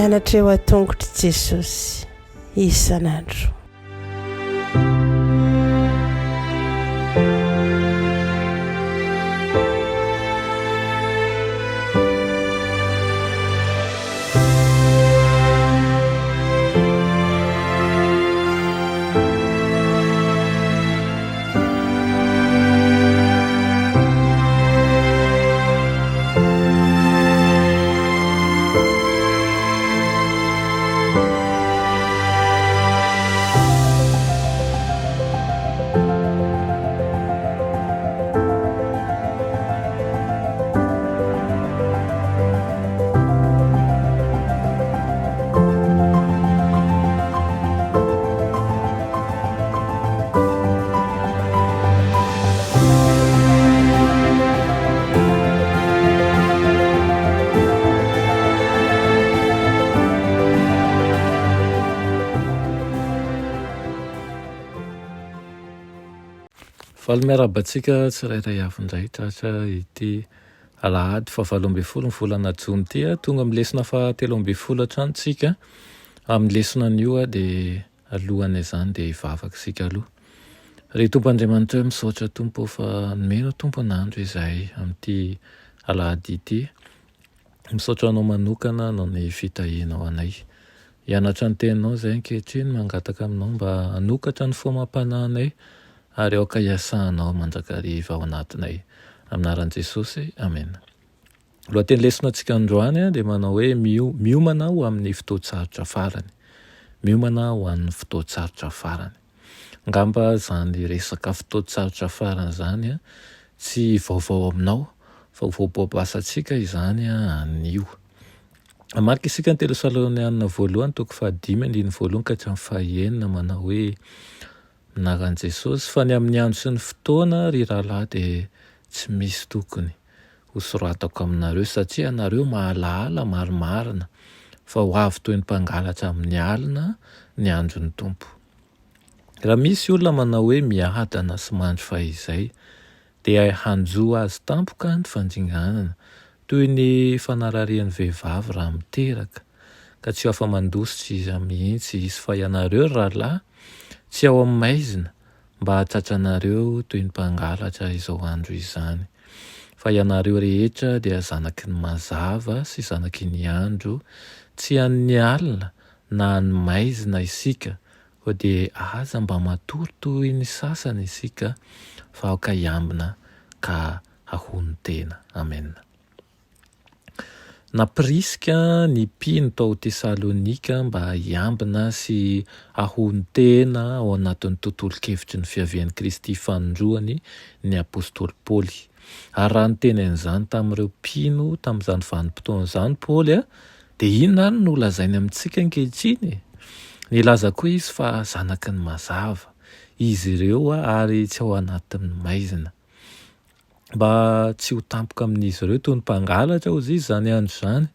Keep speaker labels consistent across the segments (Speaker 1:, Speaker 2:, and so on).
Speaker 1: mianatra eo a-tongotry Jesosy isan'andro.
Speaker 2: Miarabantsika tsirairay avindray tratra ity alahady fa 7 ny volana Jona ity tonga amin'ny lesona fa 13 hatrantsika amin'ny lesona an'io dia alohan'izany dia ivavaka sika aloha. Ry Tompo Andriamanitra misaotra Tompo fa nomeno tompon'andro izay amin'ity alahady ity. Misaotra anao manokana no ny fitahianao anay. Hianatra ny teninao izay ankehitriny mangataka aminao mba hanokatra ny fomam-panahinay ary aoka hiasanao mandrakariva ao anatinay. Aminaran'i Jesosy, amen. Lohateny lesona antsika androany dia manao hoe miomana ho amin'ny fotoan-tsarotra farany. Miomana ho amin'ny fotoan-tsarotra farany. Ngamba zany resaka fotoan-tsarotra farany zany tsy vaovao aminao fa vaobaobasantsika izany anio. Marika isika ny 1 Thessalonianina 1:5-1 ka hatramin'ny 9 manao hoe minaran'i Jesosy fa ny amin'ny andro sy ny fotoana ry rahalahy dia tsy misy tokony ho soratako aminareo satria nareo mahalahala marimarina fa ho avy toy ny mpangalatra amin'ny alina ny andron'ny Tompo. Raha misy olona manao hoe miadana sy mandry fahizay dia hanjo azy tampoka ny fandringanana toy ny fanararian'ny vehivavy raha miteraka ka tsy afa-mandositra izy mihitsy izy fa ianareo rahalahy tsy ao amin'ny maizina mba hahatratranareo toy ny mpangalatra izao andro izany. Fa ianareo rehetra dia zanaky ny mazava sy zanaky ny andro, tsy an'ny alina na ny maizina isika, fa dia aza mba matory toy ny sasany isika fa aoka hiambina ka hahony tena. Amen. Napirisika ny mpino tao Tesalonika mba hiambina sy hahony tena ao anatin'ny tontolo-kevitry ny fiavian'i Kristy fanondroany ny apôstôly Paoly. Ary raha ny tenain'izany tamin'ireo mpino tamin'izany vanim-potoan'izany Paoly dia inona ary no lazainy amintsika ankehitriny? Nilaza koa izy fa zanaky ny mazava izy ireo ary tsy ao anatin'ny maizina. Mba tsy ho tampoka amin'izy ireo toy ny mpangalatra ozy izy zany andro zany.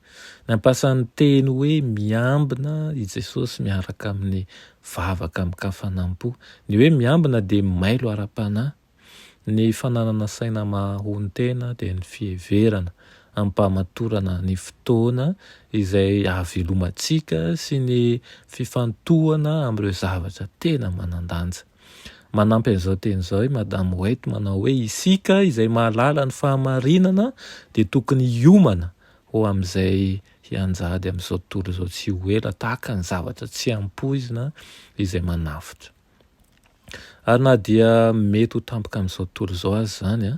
Speaker 2: Nampasany teny hoe miambina i Jesosy miaraka amin'ny vavaka amin'ny kafanampo. Ny hoe miambina dia mailo ara-panahy. Ny fananana saina mahony tena dia ny fiheverana ampamatorana ny fotoana izay avy ilomantsika sy ny fifantohana amin'ireo zavatra tena manan-danja. Manampy an'izao teny izao Madame White manao hoe isika izay mahalala ny fahamarinana dia tokony hiomana ho amin'izay hianjady amin'izao tontolo izao tsy ho ela tahaka ny zavatra tsy ampoizina izay manafitra. Ary na dia mety ho tampoka amin'izao tontolo izao azy zany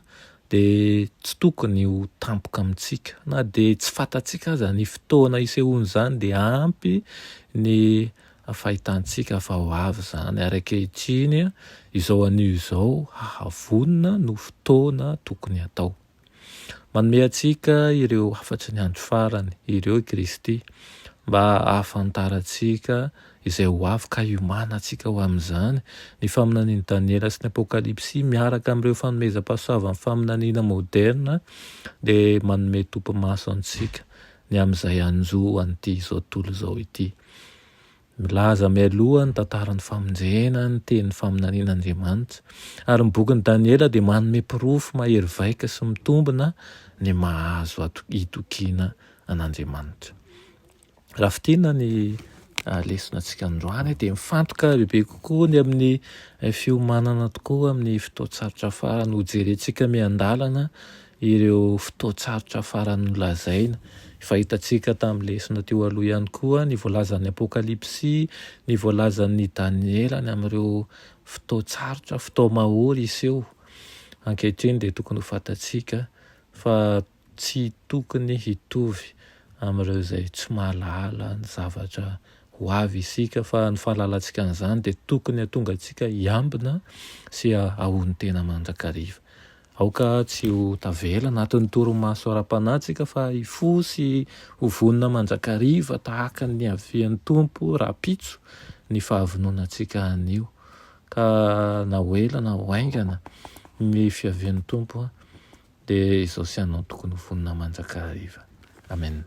Speaker 2: dia tsy tokony ho tampoka amintsika. Na dia tsy fantatsika aza ny fotoana isehoany zany dia ampy ny fahitantsika fa ho avy zany. Ary ankehitriny izao anio izao hahavonina no fotoana tokony atao. Manome antsika ireo afatry ny andro farany, ireo Kristy, mba ahafantarantsika izay ho avy ka hiomanantsika ho amin'izany. Ny faminanian'i Daniela sy ny Apokalipsy miaraka amin'ireo fanomezam-pahasoava amin'ny faminaniana moderna dia manome tompo-maso antsika ny amin'izay anjo an'ity izao tontolo izao ity. milaza mialoha ny tantarany famonjena ny teny faminanian'Andriamanitra ary ny bokyny Daniela dia manome pirofo mahery vaika sy mitombina ny mahazo itokiana an'Andriamanitra. Raha fitina ny lesonantsika androany dia mifantoka bebe kokoa ny amin'ny fiomanana tokoa amin'ny fotoatsarotra farany ho jerentsika miandalana ireo fotoatsarotra farany nolazaina. Fahitantsika tamin'ny lesona teo aloha ihany koa ny voalazan'ny Apokalipsy, ny voalazan'ny Daniela ny amin'ireo fotoatsarotra fotoamahory iseo. Ankehitriny dia tokony ho fantatsika fa tsy tokony hitovy amin'ireo izay tsy mahalala ny zavatra ho avy isika, fa ny fahalalantsika an'izany dia tokony hatonga antsika hiambina sy ahony tena mandrakariva. Aoka tsy ho tavela anatin'ny torimaso ara-panahintsika fa hifosy ho vonona mandrakariva tahaka ny havian'ny Tompo rapitso ny fahavononantsika anio. Ka na ho ela na ho aingana ny fihavian'ny Tompo dia izao sy anao tokony ho vonona mandrakariva. Amen.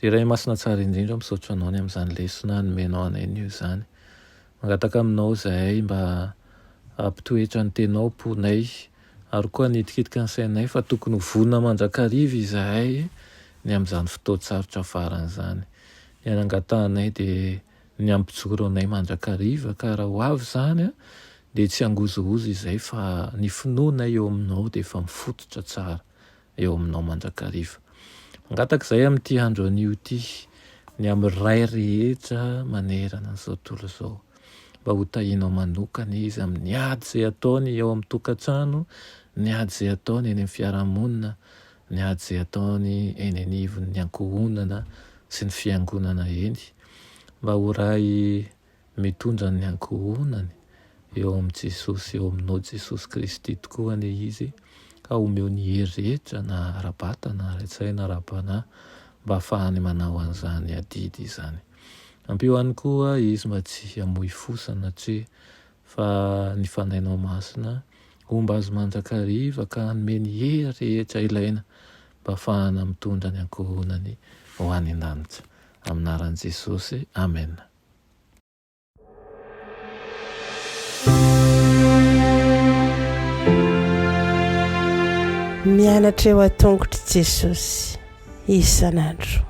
Speaker 2: Iray masina tsara indrindra misaotra anao ny amin'izany lesona nomenao anay io izany. Mangataka aminao zahay mba ampitoetra ny tenao ponay ary koa nitikitika ny sainay fa tokony ho vonona mandrakariva izahay ny amin'izany fotoatsarotra farany izany. Ny anangatanay dia ny ampijoro anay mandrakariva, ka raha ho avy izany dia tsy hangozohozo izay fa ny finoanay eo aminao dia efa mifototra tsara eo aminao mandrakariva. Mangataka izay amin'ity andro anio ity ny amin'ny ray rehetra manerana an'izao tontolo izao, mba ho tahinao manokana izy amin'ny ady izay ataony eo amin'ny tokantrano, ny ady izay ataony eny amin'ny fiarahamonina, ny ady izay ataony eny anivon'ny ankohonana sy ny fiangonana eny, mba ho ray mitondra ny ankohonany eo amin'ny Jesosy, eo aminao Jesosy Kristy tokoa ny izy, ka omeo ny hery rehetra na ara-bata na ara-tsaina ara-panahy mba ahafahany manao an'izany adidy izany. Ampio ihany koa izy mba tsy hamoy fosana hatria fa ny fanainao masina omba azy mandrakariva ka hanome ny hery rehetra ilaina mba ahafahana mitondra ny ankohonany ho any an-danitra. Amin'ny anaran'i Jesosy, amen.
Speaker 1: Mianatra eo an-tongotry Jesosy isan'andro.